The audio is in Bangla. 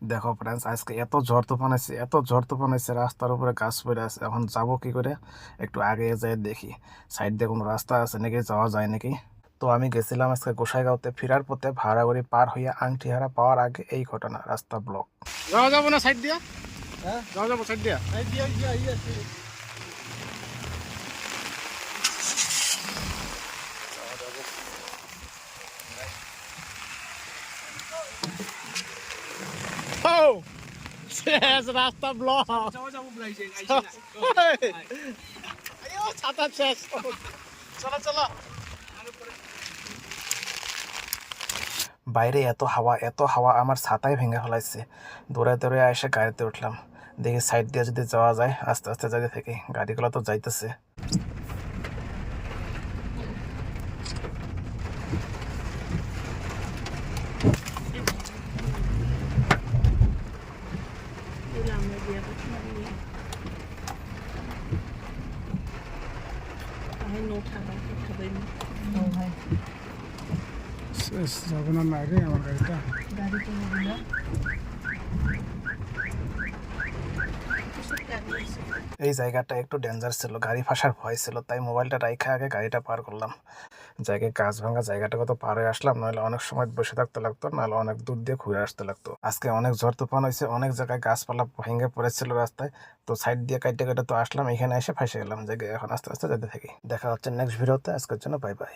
দেখো ফ্রেন্ডস, আজকে এত ঝড় তুফান আছে, এত ঝড় তুফান আছে, রাস্তার উপরে গাছ পড়ে আছে। এখন যাবো কি করে? একটু আগে যাই দেখি সাইড দিয়ে কোনো রাস্তা আছে নাকি, যাওয়া যায় নাকি। তো আমি গেছিলাম আজকে গোসাইগাঁওতে, ফেরার পথে ভাড়াগুড়ি পার হইয়া আংটিহারা পাওয়ার আগে এই ঘটনা, রাস্তা ব্লক। যাওয়া যাবো না সাইড দিয়া? হ্যাঁ, যাওয়া যাবো সাইড দিয়া। ও শেষ, রাস্তা ব্লক। ছাতা শেষ। চলো চলো। বাইরে এত হাওয়া, এত হাওয়া, আমার ছাতাই ভেঙে ফেলাইছে। দৌড়ে দৌড়ে এসে গাড়িতে উঠলাম। দেখি সাইড দিয়ে যদি যাওয়া যায়, আস্তে আস্তে যাইতে থাকি, গাড়িগুলো তো যাইতেছে। যাবো না না রে আমার গাড়িটা। এই জায়গাটা একটু ডেঞ্জার ছিল, গাড়ি ফাঁসার ভয় ছিল, তাই মোবাইলটা রাইখা আগে গাড়িটা পার করলাম। জায়গায় গাছ ভাঙা জায়গাটাকে তো পার হয়ে আসলাম, নাহলে অনেক সময় বসে থাকতে লাগতো, নাহলে অনেক দূর দিয়ে ঘুরে আসতে লাগতো। আজকে অনেক ঝড় তুফান হয়েছে, অনেক জায়গায় গাছপালা ভেঙে পড়েছিল রাস্তায়। তো সাইড দিয়ে কাটতে কাটতে তো আসলাম, এখানে এসে ফাঁসে গেলাম জায়গায়। এখন আস্তে আস্তে যেতে থাকি। দেখা হচ্ছে নেক্সট ভিডিওতে। আজকের জন্য বাই বাই।